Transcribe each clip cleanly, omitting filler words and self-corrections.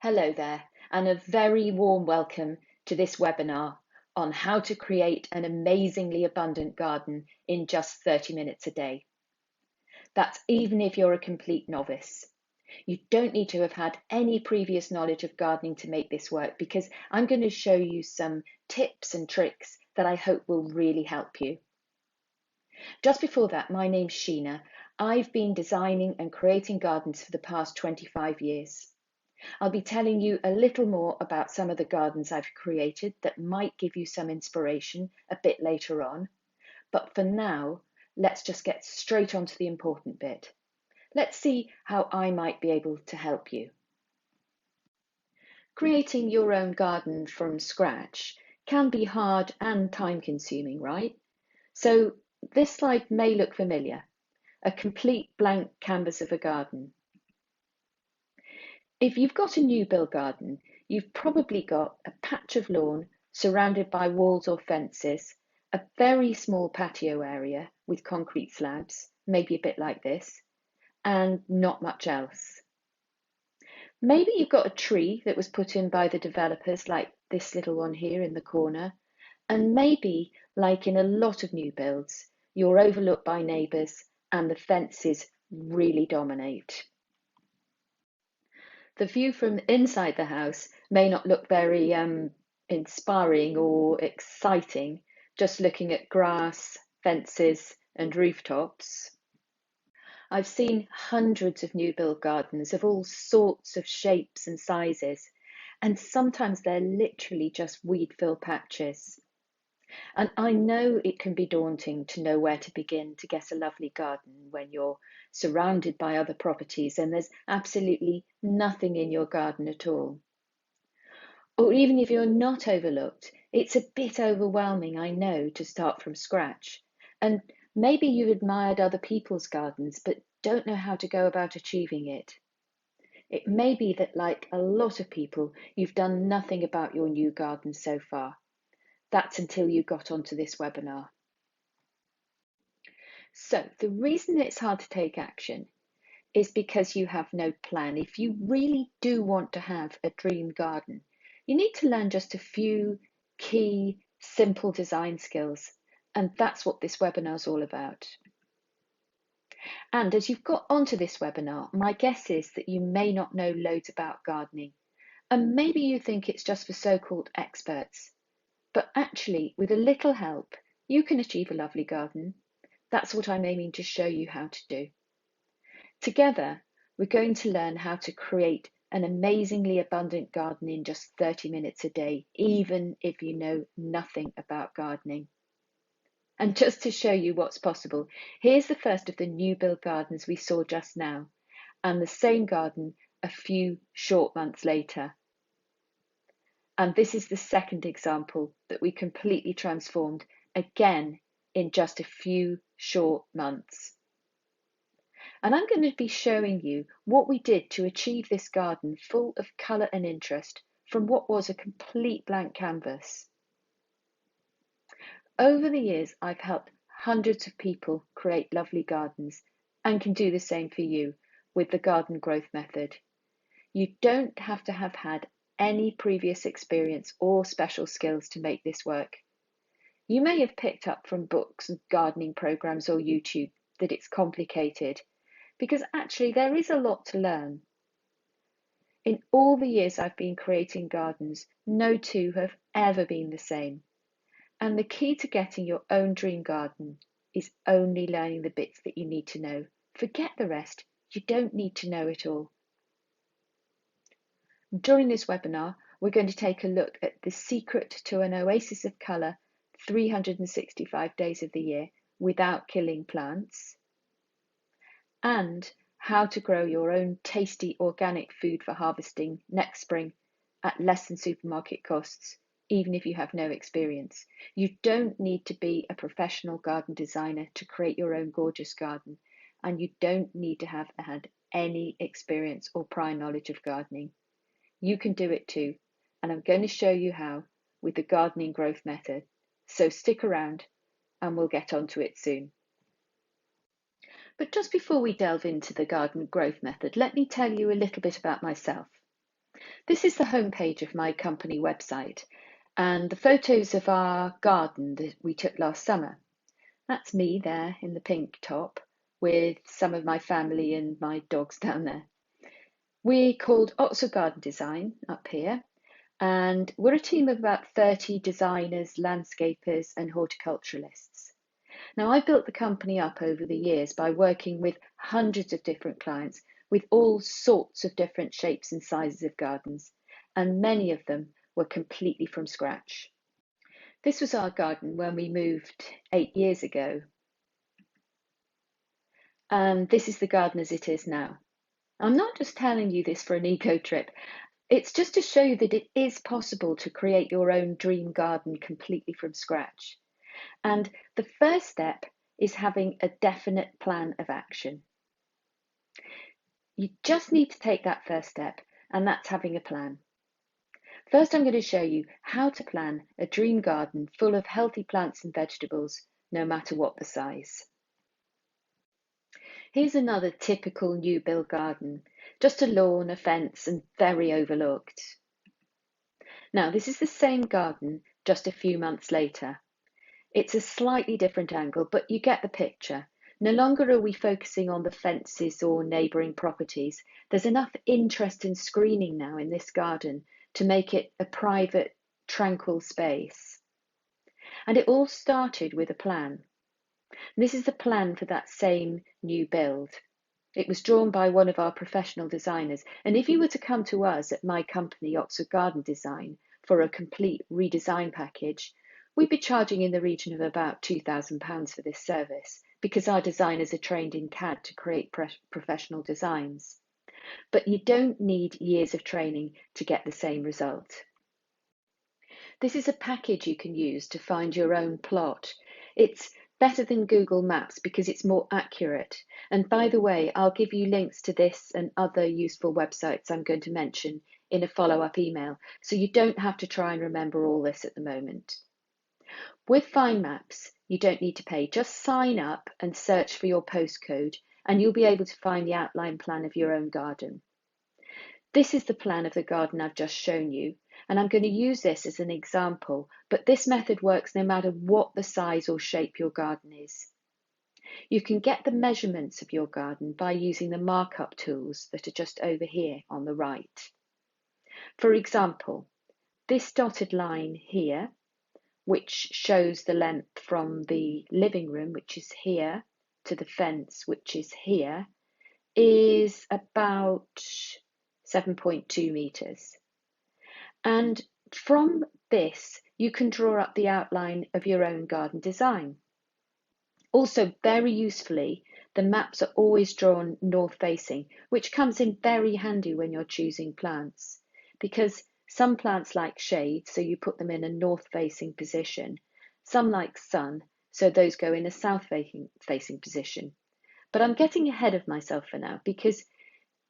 Hello there, and a very warm welcome to this webinar on how to create an amazingly abundant garden in just 30 minutes a day. That's even if you're a complete novice. You don't need to have had any previous knowledge of gardening to make this work, because I'm going to show you some tips and tricks that I hope will really help you. Just before that, my name's Sheena. I've been designing and creating gardens for the past 25 years. I'll be telling you a little more about some of the gardens I've created that might give you some inspiration a bit later on. But for now, let's just get straight on to the important bit. Let's see how I might be able to help you. Creating your own garden from scratch can be hard and time consuming, right? So this slide may look familiar, a complete blank canvas of a garden. If you've got a new build garden, you've probably got a patch of lawn surrounded by walls or fences, a very small patio area with concrete slabs, maybe a bit like this, and not much else. Maybe you've got a tree that was put in by the developers, like this little one here in the corner, and maybe, like in a lot of new builds, you're overlooked by neighbours and the fences really dominate. The view from inside the house may not look very inspiring or exciting, just looking at grass, fences, and rooftops. I've seen hundreds of new build gardens of all sorts of shapes and sizes, and sometimes they're literally just weed-filled patches. And I know it can be daunting to know where to begin to get a lovely garden when you're surrounded by other properties and there's absolutely nothing in your garden at all. Or even if you're not overlooked, it's a bit overwhelming, I know, to start from scratch. And maybe you've admired other people's gardens but don't know how to go about achieving it. It may be that, like a lot of people, you've done nothing about your new garden so far. That's until you got onto this webinar. So the reason it's hard to take action is because you have no plan. If you really do want to have a dream garden, you need to learn just a few key, simple design skills. And that's what this webinar is all about. And as you've got onto this webinar, my guess is that you may not know loads about gardening. And maybe you think it's just for so-called experts. But actually, with a little help, you can achieve a lovely garden. That's what I'm aiming to show you how to do. Together, we're going to learn how to create an amazingly abundant garden in just 30 minutes a day, even if you know nothing about gardening. And just to show you what's possible, here's the first of the new build gardens we saw just now, and the same garden a few short months later. And this is the second example that we completely transformed, again, in just a few short months. And I'm going to be showing you what we did to achieve this garden full of colour and interest from what was a complete blank canvas. Over the years, I've helped hundreds of people create lovely gardens and can do the same for you with the garden growth method. You don't have to have had any previous experience or special skills to make this work. You may have picked up from books and gardening programs or YouTube that it's complicated, because actually there is a lot to learn. In all the years I've been creating gardens, no two have ever been the same. And the key to getting your own dream garden is only learning the bits that you need to know. Forget the rest. You don't need to know it all. During this webinar, we're going to take a look at the secret to an oasis of colour 365 days of the year without killing plants, and how to grow your own tasty organic food for harvesting next spring at less than supermarket costs, even if you have no experience. You don't need to be a professional garden designer to create your own gorgeous garden, and you don't need to have had any experience or prior knowledge of gardening. You can do it too, and I'm going to show you how with the gardening growth method. So stick around and we'll get onto it soon. But just before we delve into the garden growth method, let me tell you a little bit about myself. This is the homepage of my company website and the photos of our garden that we took last summer. That's me there in the pink top with some of my family and my dogs down there. We're called Oxford Garden Design up here, and we're a team of about 30 designers, landscapers, and horticulturalists. Now, I built the company up over the years by working with hundreds of different clients with all sorts of different shapes and sizes of gardens, and many of them were completely from scratch. This was our garden when we moved 8 years ago, and this is the garden as it is now. I'm not just telling you this for an eco trip, it's just to show you that it is possible to create your own dream garden completely from scratch. And the first step is having a definite plan of action. You just need to take that first step, and that's having a plan. First, I'm going to show you how to plan a dream garden full of healthy plants and vegetables, no matter what the size. Here's another typical new build garden, just a lawn, a fence, and very overlooked. Now, this is the same garden just a few months later. It's a slightly different angle, but you get the picture. No longer are we focusing on the fences or neighbouring properties. There's enough interest in screening now in this garden to make it a private, tranquil space. And it all started with a plan. This is the plan for that same new build. It was drawn by one of our professional designers. And if you were to come to us at my company, Oxford Garden Design, for a complete redesign package, we'd be charging in the region of about £2,000 for this service because our designers are trained in CAD to create professional designs. But you don't need years of training to get the same result. This is a package you can use to find your own plot. It's better than Google Maps because it's more accurate. And by the way, I'll give you links to this and other useful websites I'm going to mention in a follow-up email, so you don't have to try and remember all this at the moment. With Find Maps, you don't need to pay. Just sign up and search for your postcode, and you'll be able to find the outline plan of your own garden. This is the plan of the garden I've just shown you, and I'm going to use this as an example, but this method works no matter what the size or shape your garden is. You can get the measurements of your garden by using the markup tools that are just over here on the right. For example, this dotted line here, which shows the length from the living room, which is here, to the fence, which is here, is about 7.2 meters. And from this, you can draw up the outline of your own garden design. Also, very usefully, the maps are always drawn north facing, which comes in very handy when you're choosing plants, because some plants like shade, so you put them in a north facing position. Some like sun, so those go in a south facing position. But I'm getting ahead of myself for now because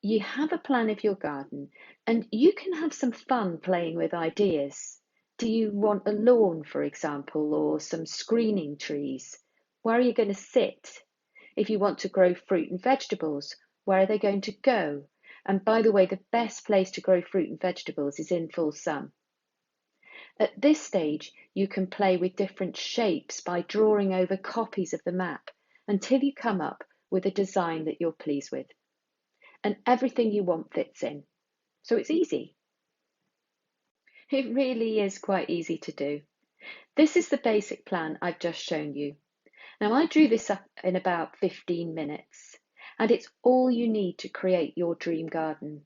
you have a plan of your garden and you can have some fun playing with ideas. Do you want a lawn, for example, or some screening trees? Where are you going to sit? If you want to grow fruit and vegetables, where are they going to go? And by the way, the best place to grow fruit and vegetables is in full sun. At this stage, you can play with different shapes by drawing over copies of the map until you come up with a design that you're pleased with. And everything you want fits in. So it's easy. It really is quite easy to do. This is the basic plan I've just shown you. Now I drew this up in about 15 minutes, and it's all you need to create your dream garden.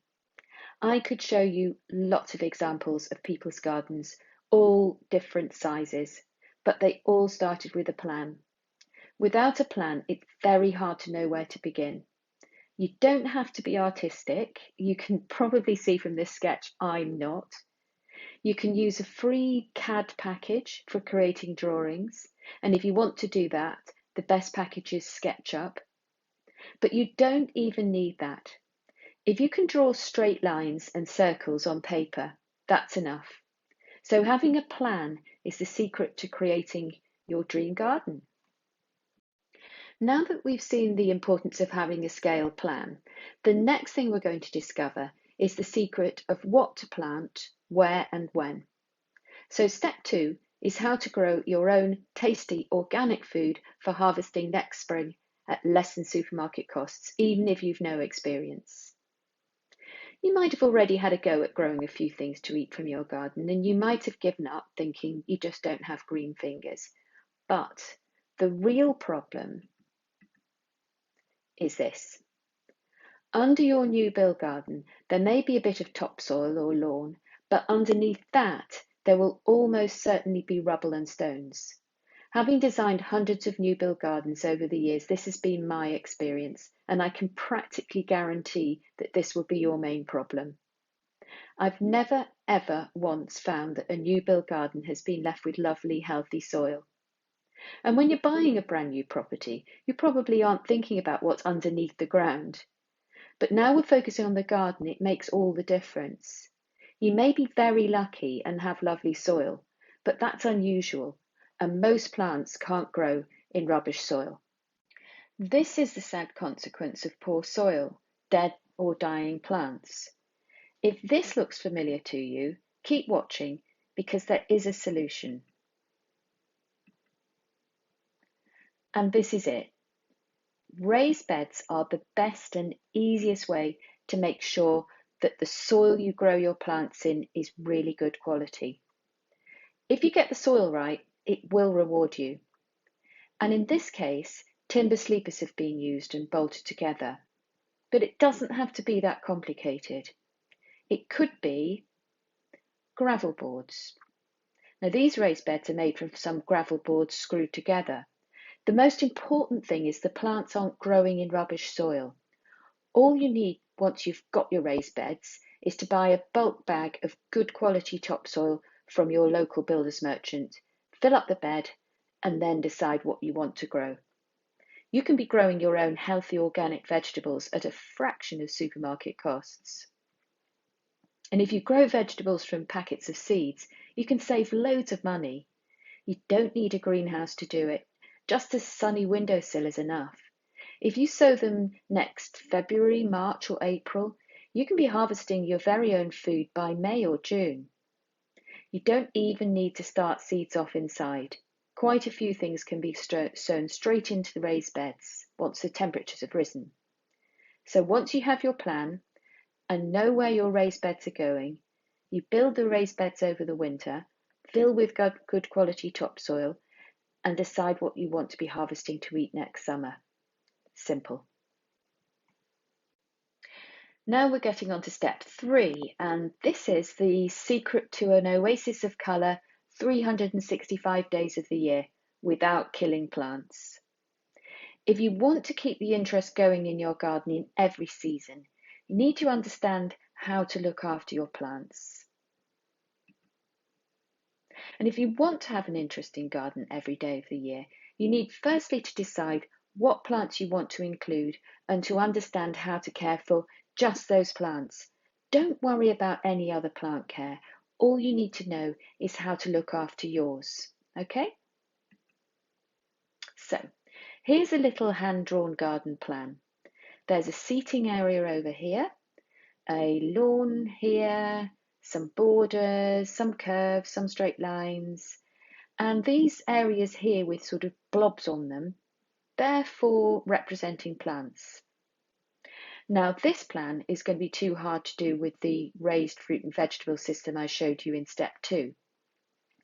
I could show you lots of examples of people's gardens, all different sizes, but they all started with a plan. Without a plan, it's very hard to know where to begin. You don't have to be artistic. You can probably see from this sketch, I'm not. You can use a free CAD package for creating drawings. And if you want to do that, the best package is SketchUp. But you don't even need that. If you can draw straight lines and circles on paper, that's enough. So having a plan is the secret to creating your dream garden. Now that we've seen the importance of having a scale plan, the next thing we're going to discover is the secret of what to plant, where and when. So step 2 is how to grow your own tasty organic food for harvesting next spring at less than supermarket costs, even if you've no experience. You might have already had a go at growing a few things to eat from your garden, and you might have given up thinking you just don't have green fingers. But the real problem is this. Under your new build garden, there may be a bit of topsoil or lawn, but underneath that, there will almost certainly be rubble and stones. Having designed hundreds of new build gardens over the years, this has been my experience, and I can practically guarantee that this will be your main problem. I've never, ever once found that a new build garden has been left with lovely, healthy soil. And when you're buying a brand new property, you probably aren't thinking about what's underneath the ground. But now we're focusing on the garden, it makes all the difference. You may be very lucky and have lovely soil, but that's unusual, and most plants can't grow in rubbish soil. This is the sad consequence of poor soil, dead or dying plants. If this looks familiar to you, keep watching because there is a solution. And this is it. Raised beds are the best and easiest way to make sure that the soil you grow your plants in is really good quality. If you get the soil right, it will reward you. And in this case, timber sleepers have been used and bolted together. But it doesn't have to be that complicated. It could be gravel boards. Now these raised beds are made from some gravel boards screwed together. The most important thing is the plants aren't growing in rubbish soil. All you need once you've got your raised beds is to buy a bulk bag of good quality topsoil from your local builder's merchant, fill up the bed, and then decide what you want to grow. You can be growing your own healthy organic vegetables at a fraction of supermarket costs. And if you grow vegetables from packets of seeds, you can save loads of money. You don't need a greenhouse to do it. Just a sunny windowsill is enough. If you sow them next February, March or April, you can be harvesting your very own food by May or June. You don't even need to start seeds off inside. Quite a few things can be sown straight into the raised beds once the temperatures have risen. So once you have your plan and know where your raised beds are going, you build the raised beds over the winter, fill with good quality topsoil, and decide what you want to be harvesting to eat next summer. Simple. Now we're getting on to step 3, and this is the secret to an oasis of colour 365 days of the year without killing plants. If you want to keep the interest going in your garden in every season, you need to understand how to look after your plants. And if you want to have an interesting garden every day of the year, you need firstly to decide what plants you want to include and to understand how to care for just those plants. Don't worry about any other plant care. All you need to know is how to look after yours. Okay? So, here's a little hand-drawn garden plan. There's a seating area over here, a lawn here, some borders, some curves, some straight lines, and these areas here with sort of blobs on them, therefore representing plants. Now this plan is going to be too hard to do with the raised fruit and vegetable system I showed you in step 2.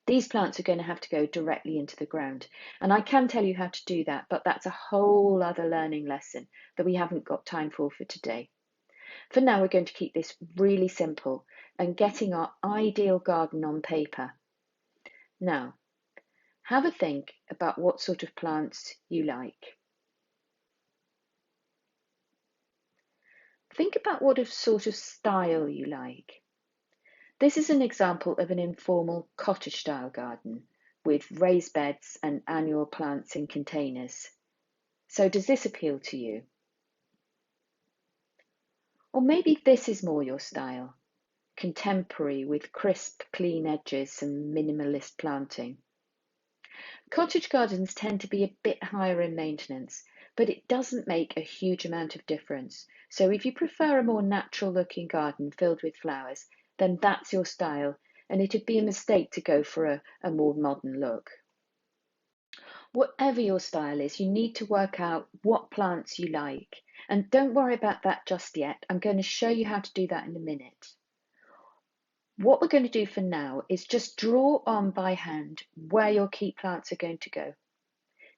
These plants are going to have to go directly into the ground, and I can tell you how to do that, but that's a whole other learning lesson that we haven't got time for today. For now, we're going to keep this really simple and getting our ideal garden on paper. Now, have a think about what sort of plants you like. Think about what sort of style you like. This is an example of an informal cottage-style garden with raised beds and annual plants in containers. So does this appeal to you? Or maybe this is more your style, contemporary with crisp, clean edges and minimalist planting. Cottage gardens tend to be a bit higher in maintenance, but it doesn't make a huge amount of difference. So if you prefer a more natural looking garden filled with flowers, then that's your style, and it'd be a mistake to go for a more modern look. Whatever your style is, you need to work out what plants you like. And don't worry about that just yet. I'm going to show you how to do that in a minute. What we're going to do for now is just draw on by hand where your key plants are going to go.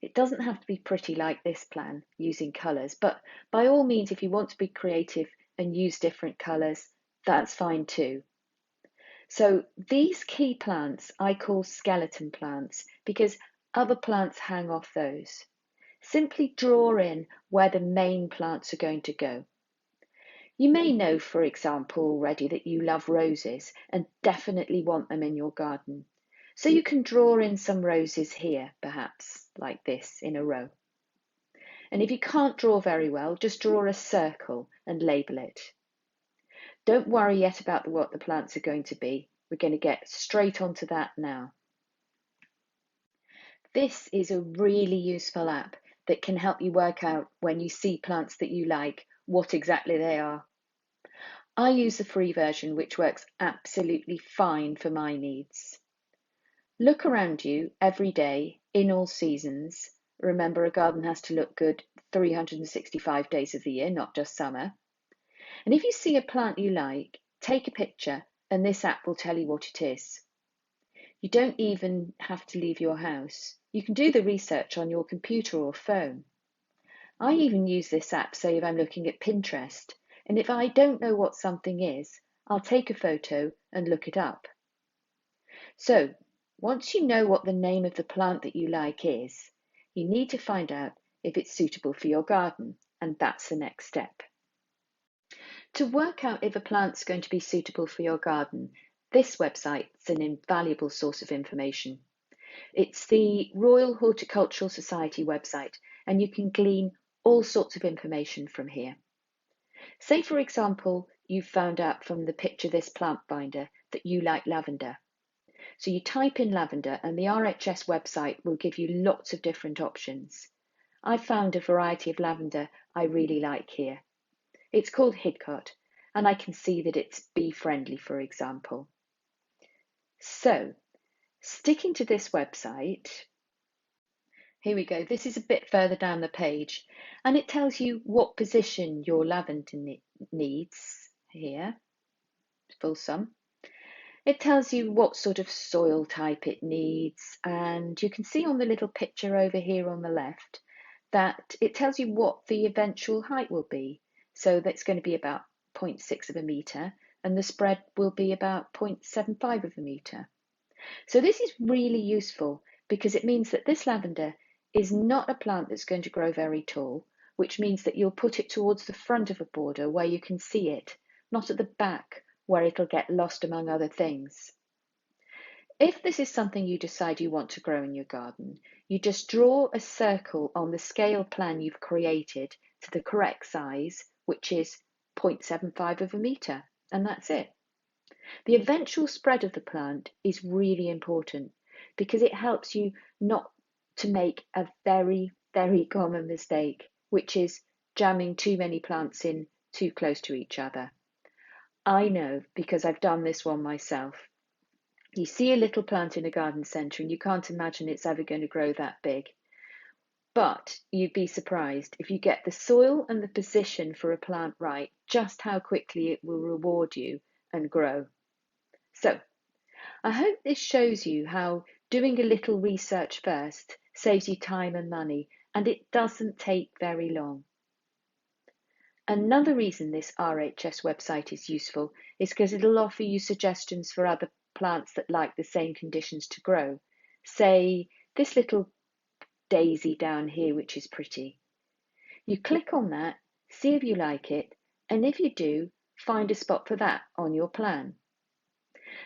It doesn't have to be pretty like this plan using colours, but by all means, if you want to be creative and use different colours, that's fine too. So these key plants I call skeleton plants because other plants hang off those. Simply draw in where the main plants are going to go. You may know, for example, already that you love roses and definitely want them in your garden. So you can draw in some roses here, perhaps, like this, in a row. And if you can't draw very well, just draw a circle and label it. Don't worry yet about what the plants are going to be. We're going to get straight onto that now. This is a really useful app that can help you work out when you see plants that you like, what exactly they are. I use the free version, which works absolutely fine for my needs. Look around you every day, in all seasons. Remember, a garden has to look good 365 days of the year, not just summer. And if you see a plant you like, take a picture and this app will tell you what it is. You don't even have to leave your house. You can do the research on your computer or phone. I even use this app, say if I'm looking at Pinterest, and if I don't know what something is, I'll take a photo and look it up. So, once you know what the name of the plant that you like is, you need to find out if it's suitable for your garden, and that's the next step. To work out if a plant's going to be suitable for your garden, this website's an invaluable source of information. It's the Royal Horticultural Society website, and you can glean all sorts of information from here. Say, for example, you've found out from the picture this plant finder that you like lavender. So you type in lavender and the RHS website will give you lots of different options. I've found a variety of lavender I really like here. It's called Hidcote, and I can see that it's bee friendly, for example. So, sticking to this website, here we go. This is a bit further down the page, and it tells you what position your lavender needs here, full sum. It tells you what sort of soil type it needs, and you can see on the little picture over here on the left that it tells you what the eventual height will be. So that's going to be about 0.6 of a metre, and the spread will be about 0.75 of a metre. So this is really useful because it means that this lavender is not a plant that's going to grow very tall, which means that you'll put it towards the front of a border where you can see it, not at the back where it'll get lost among other things. If this is something you decide you want to grow in your garden, you just draw a circle on the scale plan you've created to the correct size, which is 0.75 of a metre, and that's it. The eventual spread of the plant is really important because it helps you not to make a very, very common mistake, which is jamming too many plants in too close to each other. I know because I've done this one myself. You see a little plant in a garden centre and you can't imagine it's ever going to grow that big. But you'd be surprised if you get the soil and the position for a plant right, just how quickly it will reward you and grow. So, I hope this shows you how doing a little research first saves you time and money, and it doesn't take very long. Another reason this RHS website is useful is because it'll offer you suggestions for other plants that like the same conditions to grow. Say, this little daisy down here, which is pretty. You click on that, see if you like it, and if you do, find a spot for that on your plan.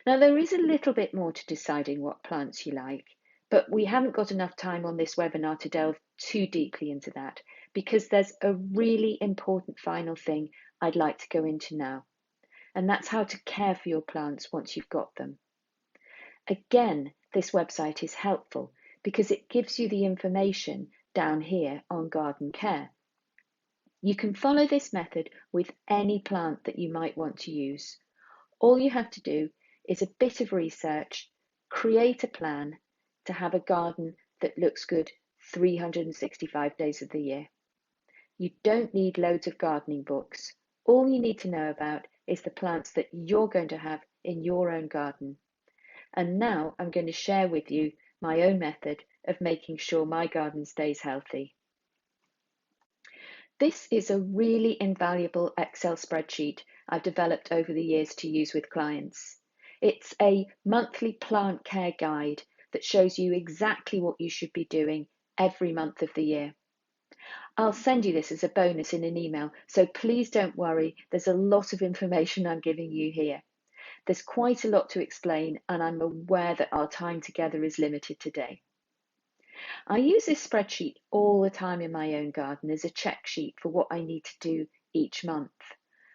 Now, there is a little bit more to deciding what plants you like, but we haven't got enough time on this webinar to delve too deeply into that because there's a really important final thing I'd like to go into now, and that's how to care for your plants once you've got them. Again, this website is helpful because it gives you the information down here on garden care. You can follow this method with any plant that you might want to use. All you have to do is a bit of research, create a plan to have a garden that looks good 365 days of the year. You don't need loads of gardening books. All you need to know about is the plants that you're going to have in your own garden. And now I'm going to share with you my own method of making sure my garden stays healthy. This is a really invaluable Excel spreadsheet I've developed over the years to use with clients. It's a monthly plant care guide that shows you exactly what you should be doing every month of the year. I'll send you this as a bonus in an email, so please don't worry, there's a lot of information I'm giving you here. There's quite a lot to explain, and I'm aware that our time together is limited today. I use this spreadsheet all the time in my own garden as a check sheet for what I need to do each month.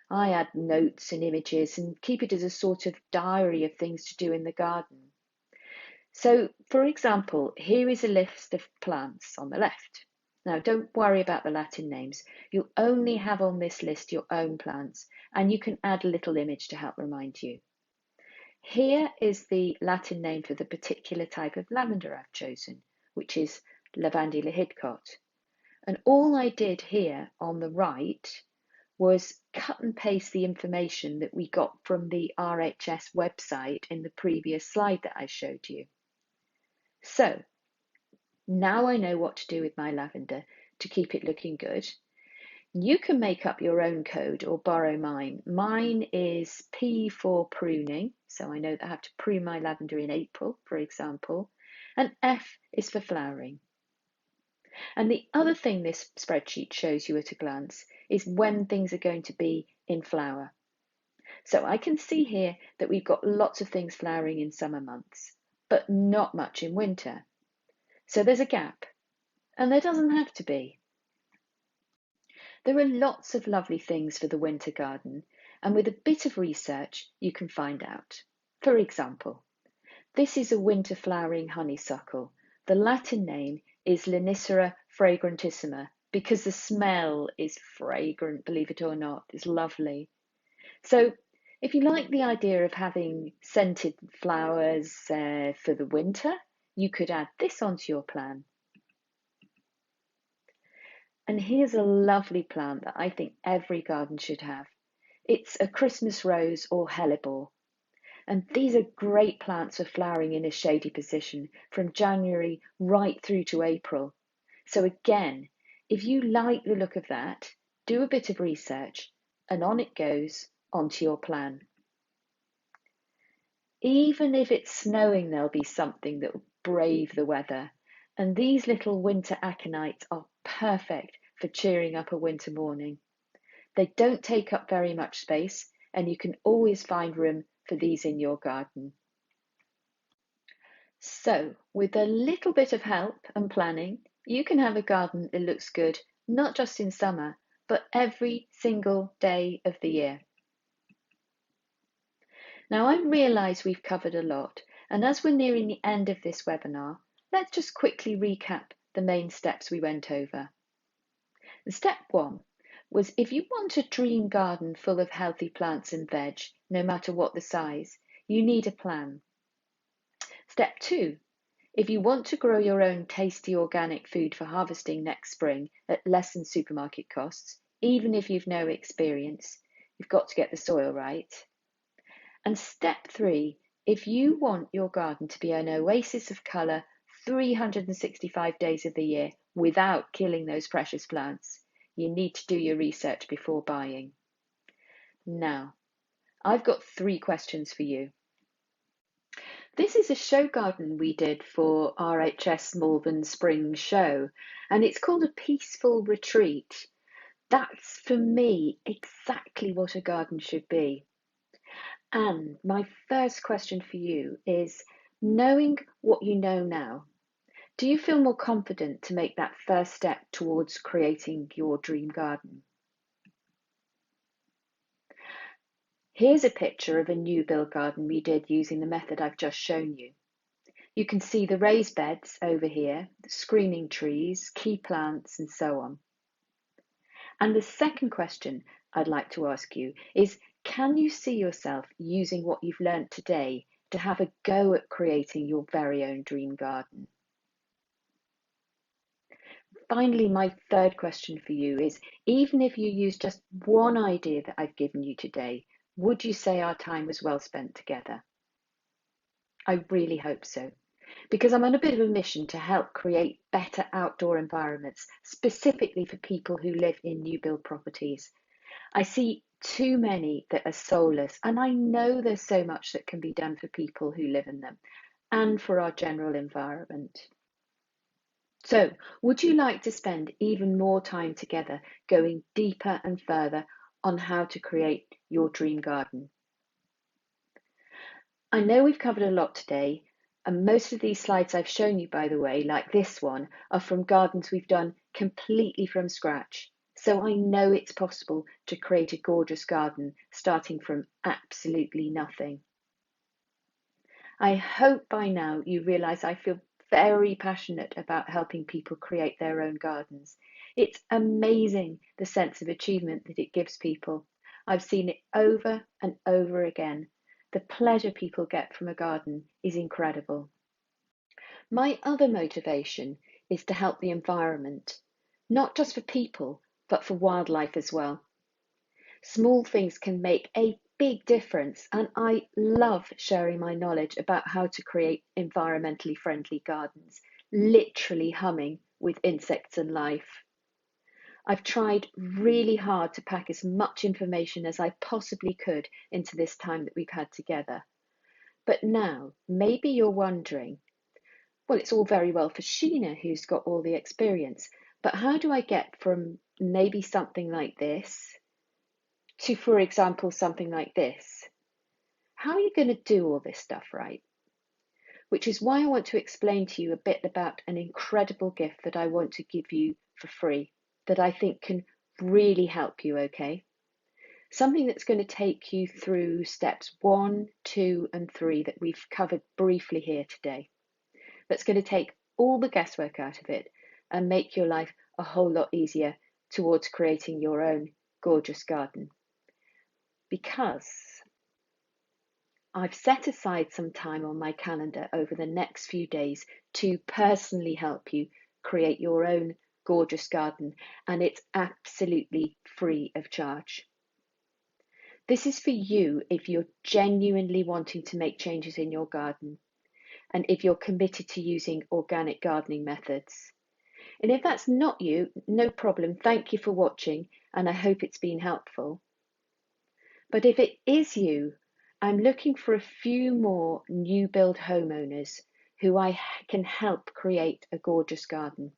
I add notes and images and keep it as a sort of diary of things to do in the garden. So, for example, here is a list of plants on the left. Now, don't worry about the Latin names. You'll only have on this list your own plants, and you can add a little image to help remind you. Here is the Latin name for the particular type of lavender I've chosen, which is Lavandula hidcote. And all I did here on the right was cut and paste the information that we got from the RHS website in the previous slide that I showed you. So now I know what to do with my lavender to keep it looking good. You can make up your own code or borrow mine. Mine is P for pruning, so I know that I have to prune my lavender in April, for example, and F is for flowering. And the other thing this spreadsheet shows you at a glance is when things are going to be in flower. So I can see here that we've got lots of things flowering in summer months, but not much in winter. So there's a gap, and there doesn't have to be. There are lots of lovely things for the winter garden, and with a bit of research, you can find out. For example, this is a winter flowering honeysuckle. The Latin name is Linicera fragrantissima because the smell is fragrant, believe it or not. It's lovely. So if you like the idea of having scented flowers for the winter, you could add this onto your plan. And here's a lovely plant that I think every garden should have. It's a Christmas rose or hellebore. And these are great plants for flowering in a shady position from January right through to April. So again, if you like the look of that, do a bit of research and on it goes onto your plan. Even if it's snowing, there'll be something that will brave the weather. And these little winter aconites are perfect for cheering up a winter morning. They don't take up very much space, and you can always find room for these in your garden. So, with a little bit of help and planning, you can have a garden that looks good, not just in summer, but every single day of the year. Now, I realise we've covered a lot, and as we're nearing the end of this webinar, let's just quickly recap the main steps we went over. Step 1 was if you want a dream garden full of healthy plants and veg, no matter what the size, you need a plan. Step 2, if you want to grow your own tasty organic food for harvesting next spring at less than supermarket costs, even if you've no experience, you've got to get the soil right. And step 3, if you want your garden to be an oasis of colour 365 days of the year without killing those precious plants, you need to do your research before buying. Now, I've got 3 questions for you. This is a show garden we did for RHS Malvern Spring Show, and it's called a peaceful retreat. That's, for me, exactly what a garden should be. And my first question for you is, knowing what you know now, do you feel more confident to make that first step towards creating your dream garden? Here's a picture of a new build garden we did using the method I've just shown you. You can see the raised beds over here, the screening trees, key plants, and so on. And the second question I'd like to ask you is, can you see yourself using what you've learned today to have a go at creating your very own dream garden? Finally, my third question for you is, even if you use just one idea that I've given you today, would you say our time was well spent together? I really hope so, because I'm on a bit of a mission to help create better outdoor environments, specifically for people who live in new build properties. I see too many that are soulless, and I know there's so much that can be done for people who live in them and for our general environment. So, would you like to spend even more time together going deeper and further on how to create your dream garden? I know we've covered a lot today, and most of these slides I've shown you, by the way, like this one, are from gardens we've done completely from scratch. So I know it's possible to create a gorgeous garden starting from absolutely nothing. I hope by now you realise I feel very passionate about helping people create their own gardens. It's amazing the sense of achievement that it gives people. I've seen it over and over again. The pleasure people get from a garden is incredible. My other motivation is to help the environment, not just for people, but for wildlife as well. Small things can make a big difference, and I love sharing my knowledge about how to create environmentally friendly gardens, literally humming with insects and life. I've tried really hard to pack as much information as I possibly could into this time that we've had together. But now, maybe you're wondering, well, it's all very well for Sheena, who's got all the experience, but how do I get from maybe something like this to, for example, something like this? How are you going to do all this stuff right? Which is why I want to explain to you a bit about an incredible gift that I want to give you for free, that I think can really help you, okay? Something that's going to take you through steps 1, 2, and 3 that we've covered briefly here today. That's going to take all the guesswork out of it and make your life a whole lot easier towards creating your own gorgeous garden. Because I've set aside some time on my calendar over the next few days to personally help you create your own gorgeous garden, and it's absolutely free of charge. This is for you if you're genuinely wanting to make changes in your garden and if you're committed to using organic gardening methods. And if that's not you, no problem. Thank you for watching, and I hope it's been helpful. But if it is you, I'm looking for a few more new build homeowners who I can help create a gorgeous garden.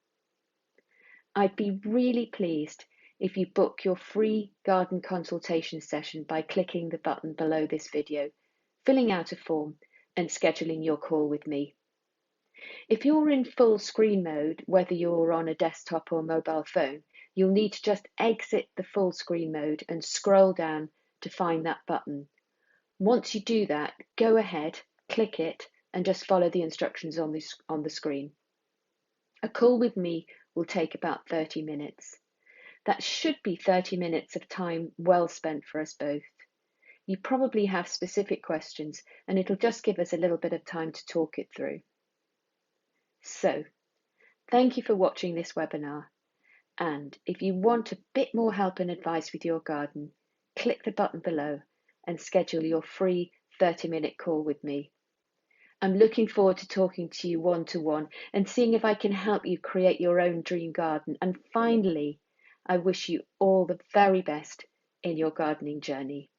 I'd be really pleased if you book your free garden consultation session by clicking the button below this video, filling out a form, and scheduling your call with me. If you're in full screen mode, whether you're on a desktop or mobile phone, you'll need to just exit the full screen mode and scroll down to find that button. Once you do that, go ahead, click it, and just follow the instructions on the screen. A call with me will take about 30 minutes. That should be 30 minutes of time well spent for us both. You probably have specific questions, and it'll just give us a little bit of time to talk it through. So, thank you for watching this webinar. And if you want a bit more help and advice with your garden, click the button below and schedule your free 30-minute call with me. I'm looking forward to talking to you one-to-one and seeing if I can help you create your own dream garden. And finally, I wish you all the very best in your gardening journey.